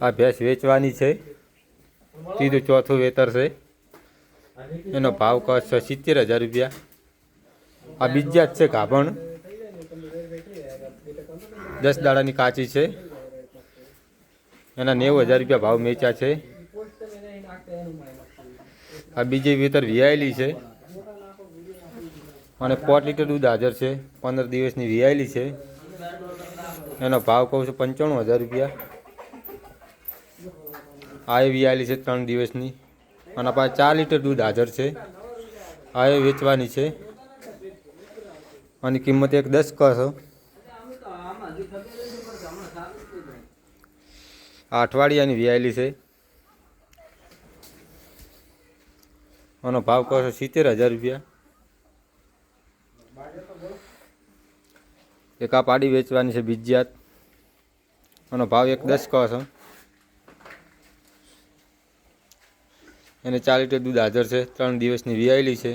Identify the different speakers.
Speaker 1: આ ભેંસ વેચવાની છે, ત્રીજું ચોથું વેતર છે. એનો ભાવ કરશે 70,000 રૂપિયા. આ બીજા જ છે ગાભણ, 10 દાડાની કાચી છે. એના 90,000 રૂપિયા ભાવ વેચ્યા છે. આ બીજી વેતર વિયાયેલી છે અને 5 લીટર દૂધ હાજર છે. 15 દિવસની વિયાયેલી છે. એનો ભાવ કહું છું 95,000 રૂપિયા. આ એ વિયાયેલી છે 3 દિવસની અને પાછા 4 લીટર દૂધ હાજર છે. આ એ વેચવાની છે. આની કિંમત 1,10 કહો. આ અઠવાડિયાની વિયાયેલી છે. આનો ભાવ કહો છો 70,000 રૂપિયા. એક આ પાડી વેચવાની છે બીજાત. આનો ભાવ 1,10 કહો છો. એને 4 લીટર દૂધ હાજર છે. 3 દિવસની વિયાયેલી છે.